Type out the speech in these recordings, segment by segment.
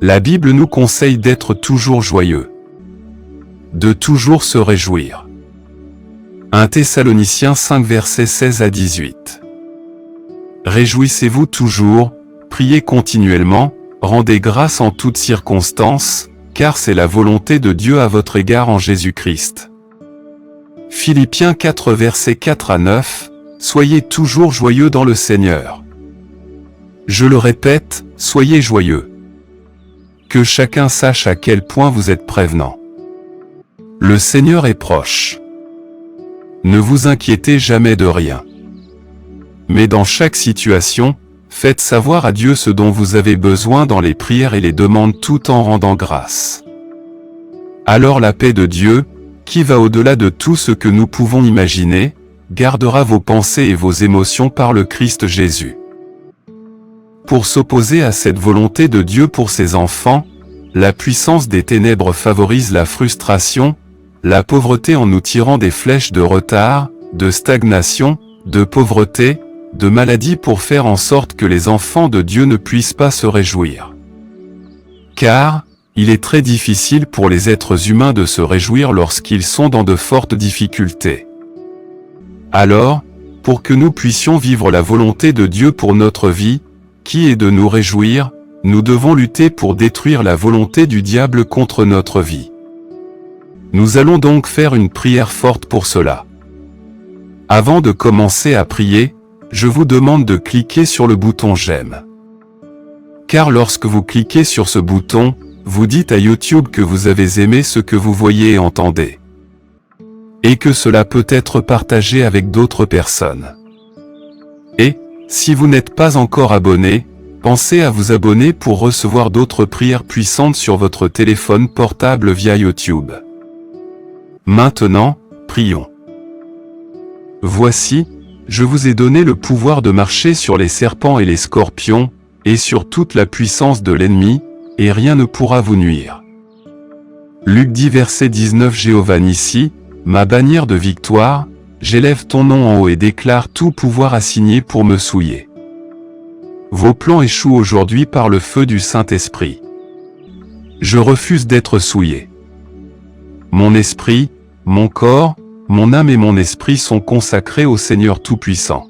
La Bible nous conseille d'être toujours joyeux, de toujours se réjouir. 1 Thessaloniciens 5 versets 16 à 18. Réjouissez-vous toujours, priez continuellement, rendez grâce en toutes circonstances, car c'est la volonté de Dieu à votre égard en Jésus-Christ. Philippiens 4 versets 4 à 9, soyez toujours joyeux dans le Seigneur. Je le répète, soyez joyeux. Que chacun sache à quel point vous êtes prévenant. Le Seigneur est proche. Ne vous inquiétez jamais de rien. Mais dans chaque situation, faites savoir à Dieu ce dont vous avez besoin dans les prières et les demandes tout en rendant grâce. Alors la paix de Dieu, qui va au-delà de tout ce que nous pouvons imaginer, gardera vos pensées et vos émotions par le Christ Jésus. Pour s'opposer à cette volonté de Dieu pour ses enfants, la puissance des ténèbres favorise la frustration, la pauvreté en nous tirant des flèches de retard, de stagnation, de pauvreté, de maladie pour faire en sorte que les enfants de Dieu ne puissent pas se réjouir. Car, il est très difficile pour les êtres humains de se réjouir lorsqu'ils sont dans de fortes difficultés. Alors, pour que nous puissions vivre la volonté de Dieu pour notre vie, qui est de nous réjouir, nous devons lutter pour détruire la volonté du diable contre notre vie. Nous allons donc faire une prière forte pour cela. Avant de commencer à prier, je vous demande de cliquer sur le bouton j'aime. Car lorsque vous cliquez sur ce bouton, vous dites à YouTube que vous avez aimé ce que vous voyez et entendez. Et que cela peut être partagé avec d'autres personnes. Et, si vous n'êtes pas encore abonné, pensez à vous abonner pour recevoir d'autres prières puissantes sur votre téléphone portable via YouTube. Maintenant, prions. Voici, je vous ai donné le pouvoir de marcher sur les serpents et les scorpions, et sur toute la puissance de l'ennemi, et rien ne pourra vous nuire. Luc 10 verset 19 Jéhovah Nissi, ma bannière de victoire, j'élève ton nom en haut et déclare tout pouvoir assigné pour me souiller. Vos plans échouent aujourd'hui par le feu du Saint-Esprit. Je refuse d'être souillé. Mon esprit, mon corps, mon âme et mon esprit sont consacrés au Seigneur Tout-Puissant.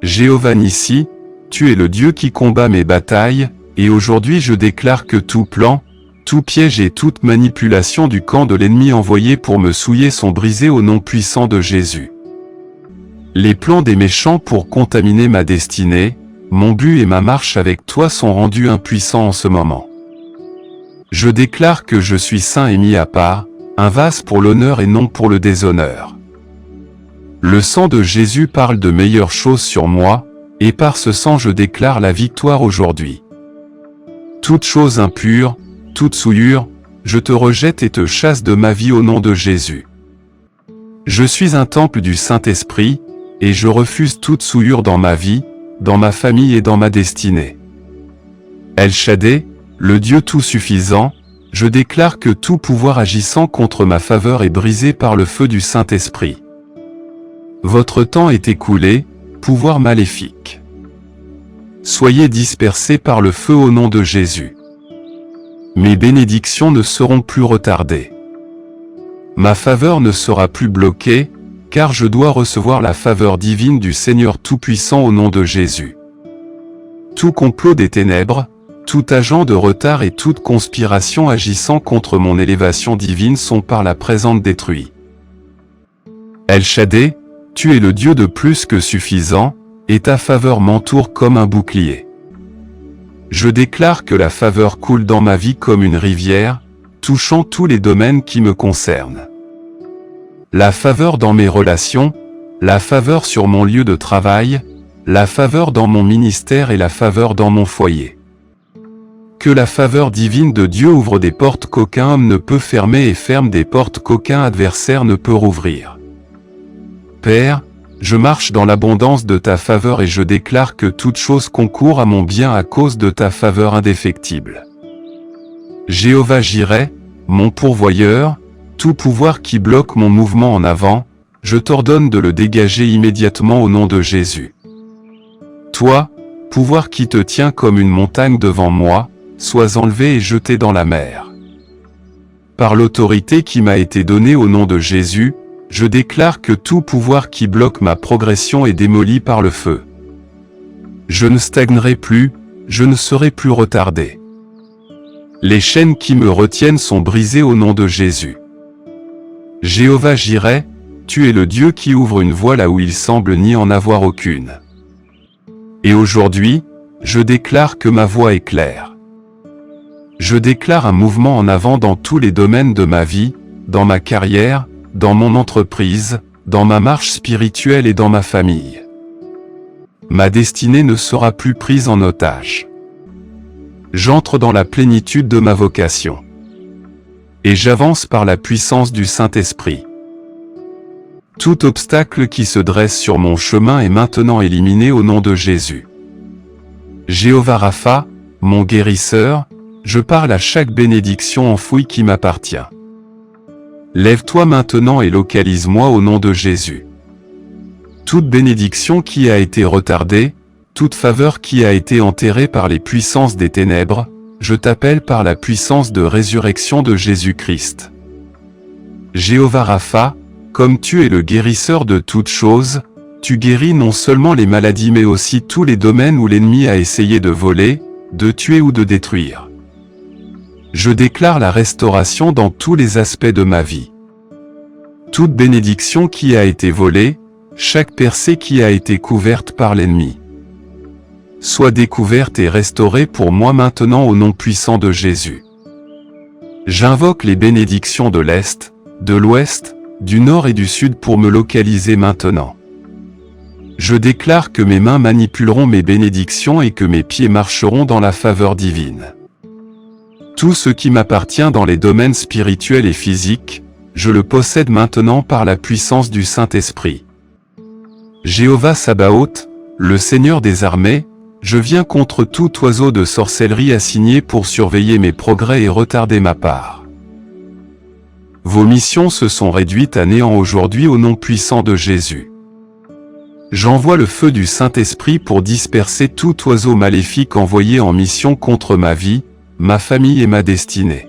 Jéhovah Nissi, tu es le Dieu qui combat mes batailles, et aujourd'hui je déclare que tout plan, tout piège et toute manipulation du camp de l'ennemi envoyé pour me souiller sont brisés au nom puissant de Jésus. Les plans des méchants pour contaminer ma destinée, mon but et ma marche avec toi sont rendus impuissants en ce moment. Je déclare que je suis saint et mis à part, un vase pour l'honneur et non pour le déshonneur. Le sang de Jésus parle de meilleures choses sur moi, et par ce sang je déclare la victoire aujourd'hui. Toute chose impure, toute souillure, je te rejette et te chasse de ma vie au nom de Jésus. Je suis un temple du Saint-Esprit, et je refuse toute souillure dans ma vie, dans ma famille et dans ma destinée. El Shaddai, le Dieu tout-suffisant, je déclare que tout pouvoir agissant contre ma faveur est brisé par le feu du Saint-Esprit. Votre temps est écoulé, pouvoir maléfique. Soyez dispersés par le feu au nom de Jésus. Mes bénédictions ne seront plus retardées. Ma faveur ne sera plus bloquée, car je dois recevoir la faveur divine du Seigneur Tout-Puissant au nom de Jésus. Tout complot des ténèbres, tout agent de retard et toute conspiration agissant contre mon élévation divine sont par la présente détruits. El Shaddai, tu es le Dieu de plus que suffisant, et ta faveur m'entoure comme un bouclier. Je déclare que la faveur coule dans ma vie comme une rivière, touchant tous les domaines qui me concernent. La faveur dans mes relations, la faveur sur mon lieu de travail, la faveur dans mon ministère et la faveur dans mon foyer. Que la faveur divine de Dieu ouvre des portes qu'aucun homme ne peut fermer et ferme des portes qu'aucun adversaire ne peut rouvrir. Père, je marche dans l'abondance de ta faveur et je déclare que toute chose concourt à mon bien à cause de ta faveur indéfectible. Jéhovah Jireh, mon pourvoyeur, tout pouvoir qui bloque mon mouvement en avant, je t'ordonne de le dégager immédiatement au nom de Jésus. Toi, pouvoir qui te tient comme une montagne devant moi, sois enlevé et jeté dans la mer. Par l'autorité qui m'a été donnée au nom de Jésus, je déclare que tout pouvoir qui bloque ma progression est démoli par le feu. Je ne stagnerai plus, je ne serai plus retardé. Les chaînes qui me retiennent sont brisées au nom de Jésus. Jéhovah Jireh, tu es le Dieu qui ouvre une voie là où il semble n'y en avoir aucune. Et aujourd'hui, je déclare que ma voie est claire. Je déclare un mouvement en avant dans tous les domaines de ma vie, dans ma carrière, dans mon entreprise, dans ma marche spirituelle et dans ma famille. Ma destinée ne sera plus prise en otage. J'entre dans la plénitude de ma vocation. Et j'avance par la puissance du Saint-Esprit. Tout obstacle qui se dresse sur mon chemin est maintenant éliminé au nom de Jésus. Jéhovah Rapha, mon guérisseur, je parle à chaque bénédiction enfouie qui m'appartient. Lève-toi maintenant et localise-moi au nom de Jésus. Toute bénédiction qui a été retardée, toute faveur qui a été enterrée par les puissances des ténèbres, je t'appelle par la puissance de résurrection de Jésus-Christ. Jéhovah Rapha, comme tu es le guérisseur de toutes choses, tu guéris non seulement les maladies mais aussi tous les domaines où l'ennemi a essayé de voler, de tuer ou de détruire. Je déclare la restauration dans tous les aspects de ma vie. Toute bénédiction qui a été volée, chaque percée qui a été couverte par l'ennemi, soit découverte et restaurée pour moi maintenant au nom puissant de Jésus. J'invoque les bénédictions de l'Est, de l'Ouest, du Nord et du Sud pour me localiser maintenant. Je déclare que mes mains manipuleront mes bénédictions et que mes pieds marcheront dans la faveur divine. Tout ce qui m'appartient dans les domaines spirituels et physiques, je le possède maintenant par la puissance du Saint-Esprit. Jéhovah Sabaoth, le Seigneur des armées, je viens contre tout oiseau de sorcellerie assigné pour surveiller mes progrès et retarder ma part. Vos missions se sont réduites à néant aujourd'hui au nom puissant de Jésus. J'envoie le feu du Saint-Esprit pour disperser tout oiseau maléfique envoyé en mission contre ma vie, ma famille et ma destinée.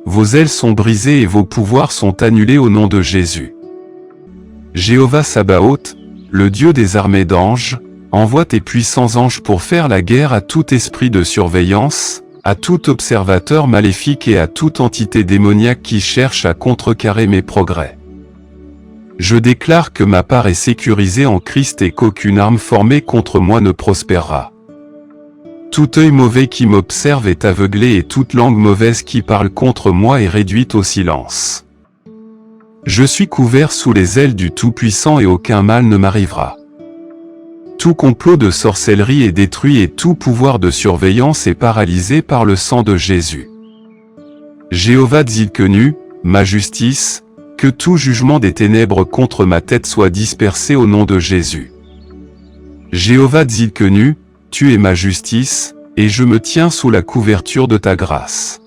Vos ailes sont brisées et vos pouvoirs sont annulés au nom de Jésus. Jéhovah Sabaoth, le Dieu des armées d'anges, envoie tes puissants anges pour faire la guerre à tout esprit de surveillance, à tout observateur maléfique et à toute entité démoniaque qui cherche à contrecarrer mes progrès. Je déclare que ma part est sécurisée en Christ et qu'aucune arme formée contre moi ne prospérera. Tout œil mauvais qui m'observe est aveuglé et toute langue mauvaise qui parle contre moi est réduite au silence. Je suis couvert sous les ailes du Tout-Puissant et aucun mal ne m'arrivera. Tout complot de sorcellerie est détruit et tout pouvoir de surveillance est paralysé par le sang de Jésus. Jéhovah Tzidkenu, ma justice, que tout jugement des ténèbres contre ma tête soit dispersé au nom de Jésus. Jéhovah Tzidkenu, tu es ma justice, et je me tiens sous la couverture de ta grâce.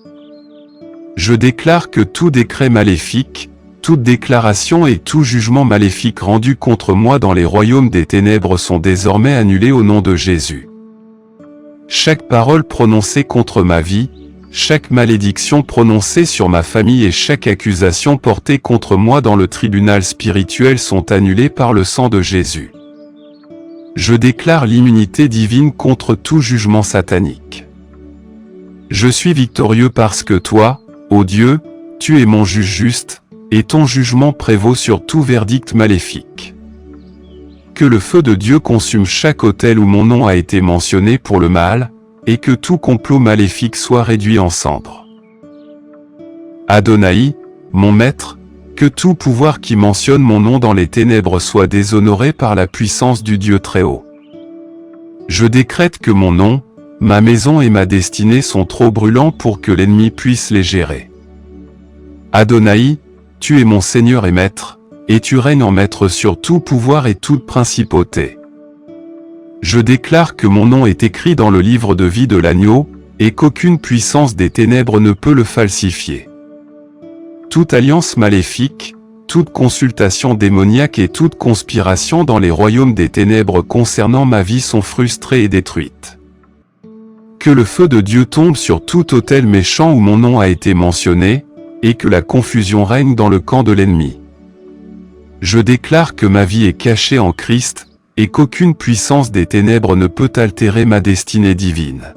Je déclare que tout décret maléfique, toute déclaration et tout jugement maléfique rendu contre moi dans les royaumes des ténèbres sont désormais annulés au nom de Jésus. Chaque parole prononcée contre ma vie, chaque malédiction prononcée sur ma famille et chaque accusation portée contre moi dans le tribunal spirituel sont annulées par le sang de Jésus. Je déclare l'immunité divine contre tout jugement satanique. Je suis victorieux parce que toi, ô Dieu, tu es mon juge juste, et ton jugement prévaut sur tout verdict maléfique. Que le feu de Dieu consume chaque autel où mon nom a été mentionné pour le mal, et que tout complot maléfique soit réduit en cendres. Adonai, mon maître, que tout pouvoir qui mentionne mon nom dans les ténèbres soit déshonoré par la puissance du Dieu Très-Haut. Je décrète que mon nom, ma maison et ma destinée sont trop brûlants pour que l'ennemi puisse les gérer. Adonai, tu es mon Seigneur et Maître, et tu règnes en maître sur tout pouvoir et toute principauté. Je déclare que mon nom est écrit dans le livre de vie de l'agneau, et qu'aucune puissance des ténèbres ne peut le falsifier. Toute alliance maléfique, toute consultation démoniaque et toute conspiration dans les royaumes des ténèbres concernant ma vie sont frustrées et détruites. Que le feu de Dieu tombe sur tout autel méchant où mon nom a été mentionné, et que la confusion règne dans le camp de l'ennemi. Je déclare que ma vie est cachée en Christ, et qu'aucune puissance des ténèbres ne peut altérer ma destinée divine.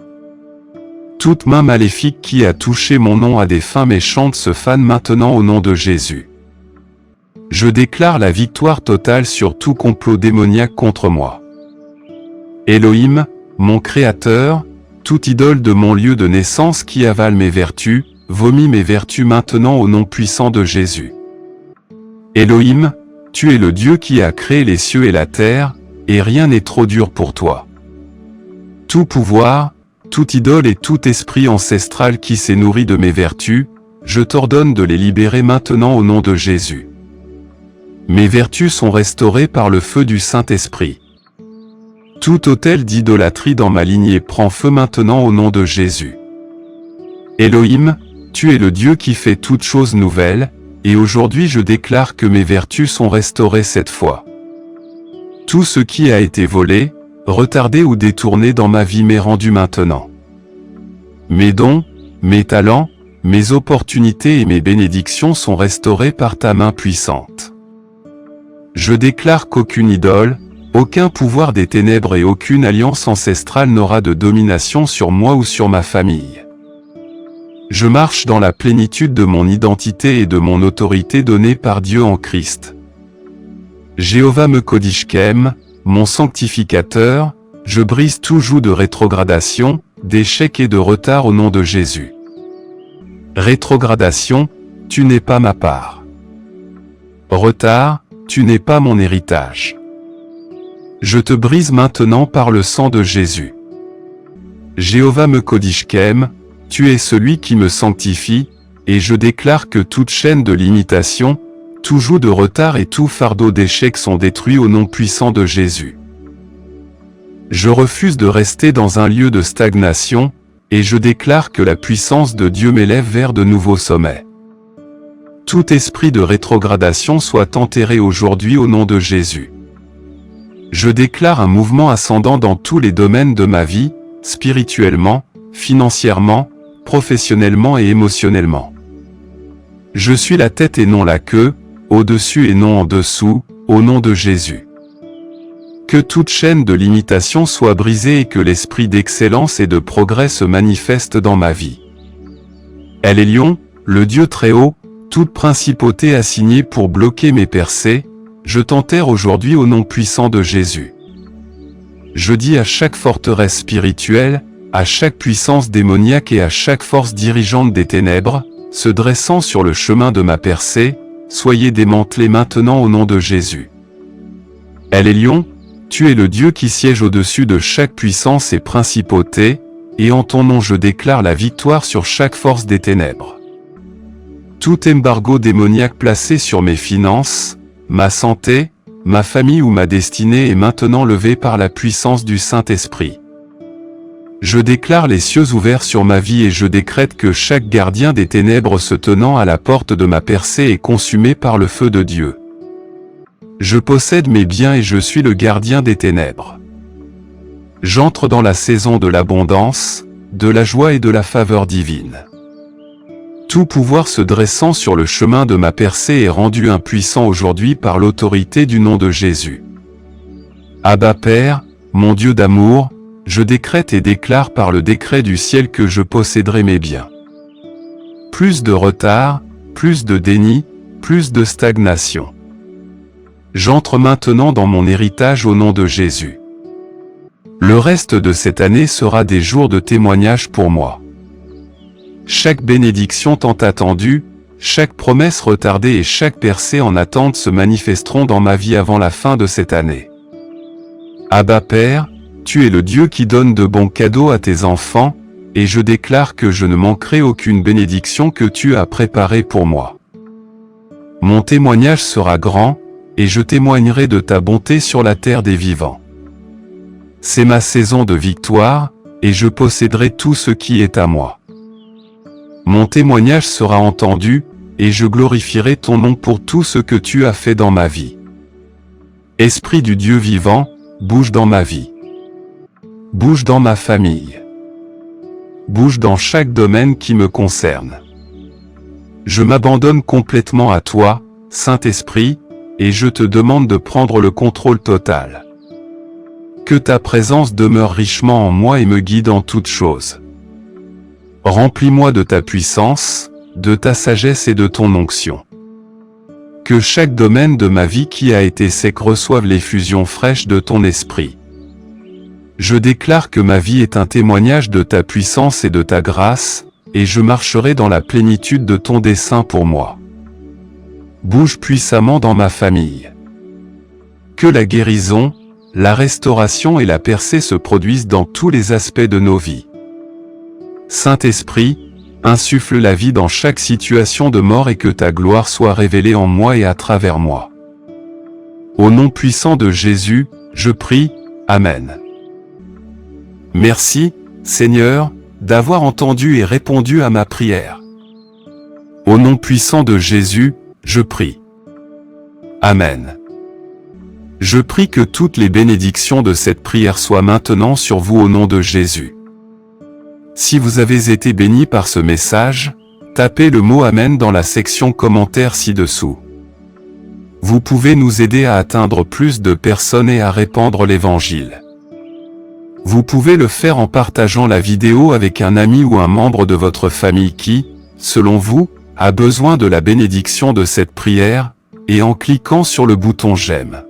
Toute main maléfique qui a touché mon nom à des fins méchantes se fane maintenant au nom de Jésus. Je déclare la victoire totale sur tout complot démoniaque contre moi. Elohim, mon Créateur, toute idole de mon lieu de naissance qui avale mes vertus, vomit mes vertus maintenant au nom puissant de Jésus. Elohim, tu es le Dieu qui a créé les cieux et la terre, et rien n'est trop dur pour toi. Tout pouvoir, toute idole et tout esprit ancestral qui s'est nourri de mes vertus, je t'ordonne de les libérer maintenant au nom de Jésus. Mes vertus sont restaurées par le feu du Saint-Esprit. Tout autel d'idolâtrie dans ma lignée prend feu maintenant au nom de Jésus. Elohim, tu es le Dieu qui fait toutes choses nouvelles, et aujourd'hui je déclare que mes vertus sont restaurées cette fois. Tout ce qui a été volé, retardé ou détourné dans ma vie m'est rendu maintenant. Mes dons, mes talents, mes opportunités et mes bénédictions sont restaurés par ta main puissante. Je déclare qu'aucune idole, aucun pouvoir des ténèbres et aucune alliance ancestrale n'aura de domination sur moi ou sur ma famille. Je marche dans la plénitude de mon identité et de mon autorité donnée par Dieu en Christ. Jéhovah Mekodishkem, mon sanctificateur, je brise tout joug de rétrogradation, d'échec et de retard au nom de Jésus. Rétrogradation, tu n'es pas ma part. Retard, tu n'es pas mon héritage. Je te brise maintenant par le sang de Jésus. Jéhovah Mekodishkem, tu es celui qui me sanctifie, et je déclare que toute chaîne de limitation, tout joug de retard et tout fardeau d'échec sont détruits au nom puissant de Jésus. Je refuse de rester dans un lieu de stagnation, et je déclare que la puissance de Dieu m'élève vers de nouveaux sommets. Tout esprit de rétrogradation soit enterré aujourd'hui au nom de Jésus. Je déclare un mouvement ascendant dans tous les domaines de ma vie, spirituellement, financièrement, professionnellement et émotionnellement. Je suis la tête et non la queue, au-dessus et non en dessous, au nom de Jésus. Que toute chaîne de limitation soit brisée et que l'esprit d'excellence et de progrès se manifeste dans ma vie. El-Elyon, le Dieu très haut, toute principauté assignée pour bloquer mes percées, je t'enterre aujourd'hui au nom puissant de Jésus. Je dis à chaque forteresse spirituelle, à chaque puissance démoniaque et à chaque force dirigeante des ténèbres, se dressant sur le chemin de ma percée, soyez démantelés maintenant au nom de Jésus. El-Elyon, tu es le Dieu qui siège au-dessus de chaque puissance et principauté, et en ton nom je déclare la victoire sur chaque force des ténèbres. Tout embargo démoniaque placé sur mes finances, ma santé, ma famille ou ma destinée est maintenant levé par la puissance du Saint-Esprit. Je déclare les cieux ouverts sur ma vie et je décrète que chaque gardien des ténèbres se tenant à la porte de ma percée est consumé par le feu de Dieu. Je possède mes biens et je suis le gardien des ténèbres. J'entre dans la saison de l'abondance, de la joie et de la faveur divine. Tout pouvoir se dressant sur le chemin de ma percée est rendu impuissant aujourd'hui par l'autorité du nom de Jésus. Abba Père, mon Dieu d'amour, je décrète et déclare par le décret du ciel que je posséderai mes biens. Plus de retard, plus de déni, plus de stagnation. J'entre maintenant dans mon héritage au nom de Jésus. Le reste de cette année sera des jours de témoignage pour moi. Chaque bénédiction tant attendue, chaque promesse retardée et chaque percée en attente se manifesteront dans ma vie avant la fin de cette année. Abba Père, tu es le Dieu qui donne de bons cadeaux à tes enfants, et je déclare que je ne manquerai aucune bénédiction que tu as préparée pour moi. Mon témoignage sera grand, et je témoignerai de ta bonté sur la terre des vivants. C'est ma saison de victoire, et je posséderai tout ce qui est à moi. Mon témoignage sera entendu, et je glorifierai ton nom pour tout ce que tu as fait dans ma vie. Esprit du Dieu vivant, bouge dans ma vie. Bouge dans ma famille. bouge dans chaque domaine qui me concerne. Je m'abandonne complètement à toi, Saint-Esprit, et je te demande de prendre le contrôle total. Que ta présence demeure richement en moi et me guide en toutes choses. Remplis-moi de ta puissance, de ta sagesse et de ton onction. Que chaque domaine de ma vie qui a été sec reçoive l'effusion fraîche de ton esprit. Je déclare que ma vie est un témoignage de ta puissance et de ta grâce, et je marcherai dans la plénitude de ton dessein pour moi. Bouge puissamment dans ma famille. Que la guérison, la restauration et la percée se produisent dans tous les aspects de nos vies. Saint-Esprit, insuffle la vie dans chaque situation de mort et que ta gloire soit révélée en moi et à travers moi. Au nom puissant de Jésus, je prie, Amen. Merci, Seigneur, d'avoir entendu et répondu à ma prière. Au nom puissant de Jésus, je prie. Amen. Je prie que toutes les bénédictions de cette prière soient maintenant sur vous au nom de Jésus. Si vous avez été béni par ce message, tapez le mot Amen dans la section commentaires ci-dessous. Vous pouvez nous aider à atteindre plus de personnes et à répandre l'Évangile. Vous pouvez le faire en partageant la vidéo avec un ami ou un membre de votre famille qui, selon vous, a besoin de la bénédiction de cette prière, et en cliquant sur le bouton j'aime.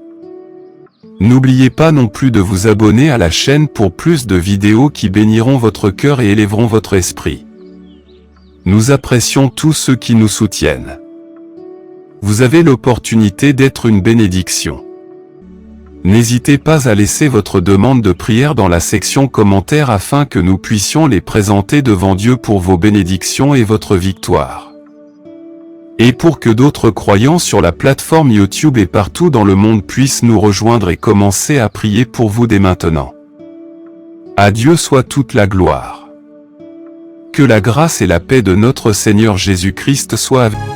N'oubliez pas non plus de vous abonner à la chaîne pour plus de vidéos qui béniront votre cœur et élèveront votre esprit. Nous apprécions tous ceux qui nous soutiennent. Vous avez l'opportunité d'être une bénédiction. N'hésitez pas à laisser votre demande de prière dans la section commentaires afin que nous puissions les présenter devant Dieu pour vos bénédictions et votre victoire. Et pour que d'autres croyants sur la plateforme YouTube et partout dans le monde puissent nous rejoindre et commencer à prier pour vous dès maintenant. À Dieu soit toute la gloire. Que la grâce et la paix de notre Seigneur Jésus-Christ soient avec vous.